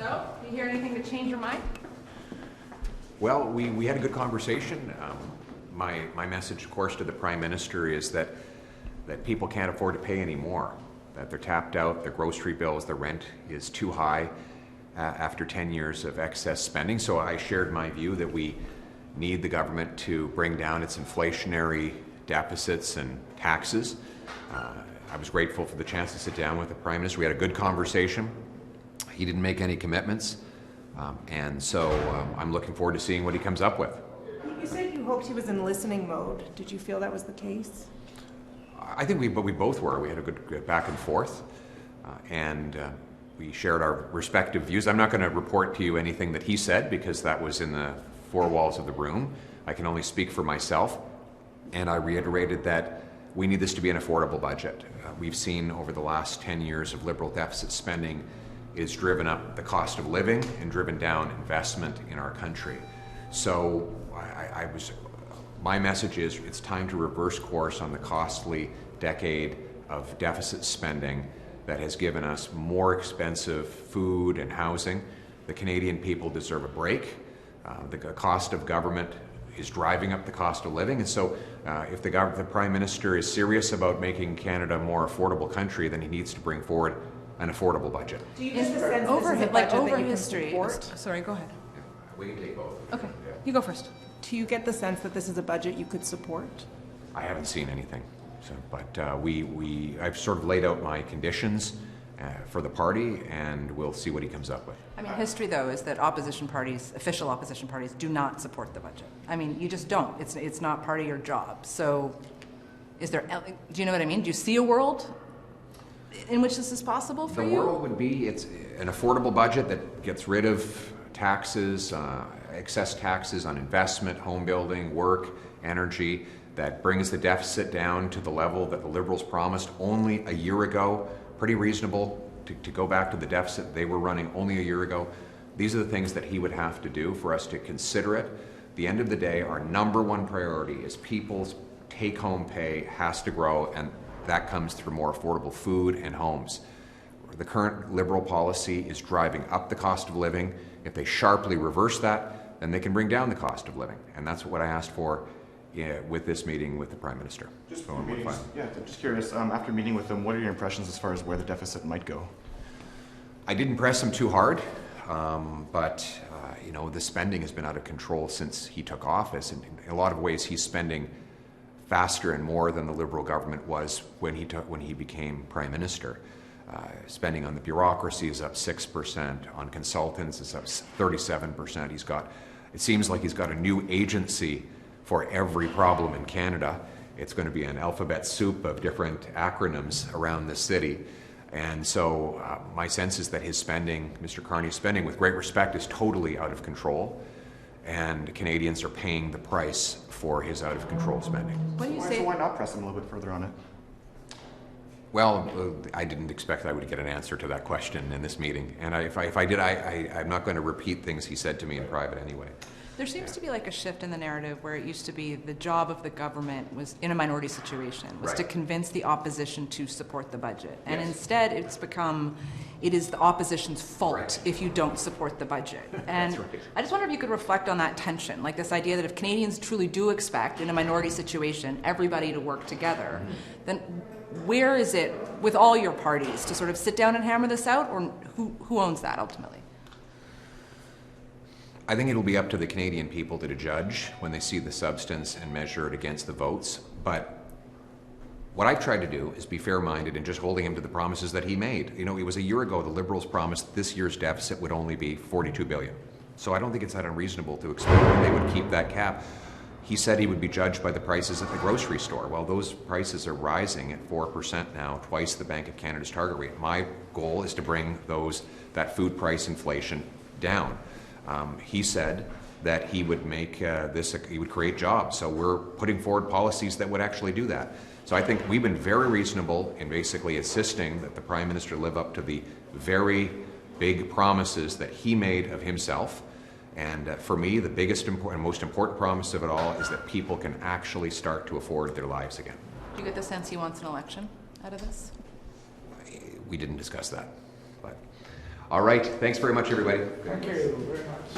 So, do you hear anything to change your mind? Well, we had a good conversation. My message, of course, to the Prime Minister is that people can't afford to pay anymore, that they're tapped out, their grocery bills, their rent is too high after 10 years of excess spending. So I shared my view that we need the government to bring down its inflationary deficits and taxes. I was grateful for the chance to sit down with the Prime Minister. We had a good conversation. He didn't make any commitments, and so I'm looking forward to seeing what he comes up with. You said you hoped he was in listening mode. Did you feel that was the case? I think we both were. We had a good back and forth, and we shared our respective views. I'm not going to report to you anything that he said because that was in the four walls of the room. I can only speak for myself, and I reiterated that we need this to be an affordable budget. We've seen over the last 10 years of Liberal deficit spending is driven up the cost of living and driven down investment in our country. So my message is it's time to reverse course on the costly decade of deficit spending that has given us more expensive food and housing. The Canadian people deserve a break. The cost of government is driving up the cost of living, and so if the Prime Minister is serious about making Canada a more affordable country, then he needs to bring forward an affordable budget. Do you get the sense this is a budget that you can support? Sorry, go ahead. We can take both. Okay, you go first. Do you get the sense that this is a budget you could support? I haven't seen anything, but I've sort of laid out my conditions for the party, and we'll see what he comes up with. I mean, history, though, is that opposition parties, official opposition parties, do not support the budget. I mean, you just don't. It's not part of your job. So do you know what I mean? Do you see a world in which this is possible for you? The world would be, it's an affordable budget that gets rid of taxes, excess taxes on investment, home building, work, energy, that brings the deficit down to the level that the Liberals promised only a year ago. Pretty reasonable to go back to the deficit they were running only a year ago. These are the things that he would have to do for us to consider it. At the end of the day, our number one priority is people's take-home pay has to grow, and that comes through more affordable food and homes. The current Liberal policy is driving up the cost of living. If they sharply reverse that, then they can bring down the cost of living. And that's what I asked for with this meeting with the Prime Minister. Just curious, after meeting with him, what are your impressions as far as where the deficit might go? I didn't press him too hard, but the spending has been out of control since he took office. And in a lot of ways, he's spending faster and more than the Liberal government was when he became Prime Minister. Spending on the bureaucracy is up 6%, on consultants is up 37%. It seems like he's got a new agency for every problem in Canada. It's going to be an alphabet soup of different acronyms around the city. And so my sense is that his spending, Mr. Carney's spending, with great respect, is totally out of control. And Canadians are paying the price for his out-of-control spending. What do you say? So why not press him a little bit further on it? Well, I didn't expect I would get an answer to that question in this meeting. And if I did, I'm not going to repeat things he said to me in private anyway. There seems to be like a shift in the narrative where it used to be the job of the government was, in a minority situation, was to convince the opposition to support the budget. And instead it's become, it is the opposition's fault if you don't support the budget. And I just wonder if you could reflect on that tension, like this idea that if Canadians truly do expect, in a minority situation, everybody to work together, then where is it with all your parties to sort of sit down and hammer this out, or who owns that ultimately? I think it'll be up to the Canadian people to judge when they see the substance and measure it against the votes. But what I've tried to do is be fair-minded and just holding him to the promises that he made. You know, it was a year ago the Liberals promised this year's deficit would only be $42 billion. So I don't think it's that unreasonable to expect that they would keep that cap. He said he would be judged by the prices at the grocery store. Well, those prices are rising at 4% now, twice the Bank of Canada's target rate. My goal is to bring that food price inflation down. He said that he would make he would create jobs. So we're putting forward policies that would actually do that. So I think we've been very reasonable in basically insisting that the Prime Minister live up to the very big promises that he made of himself. And for me, the biggest and most important promise of it all is that people can actually start to afford their lives again. Do you get the sense he wants an election out of this? We didn't discuss that, but All right, thanks very much, everybody. Thank you very much.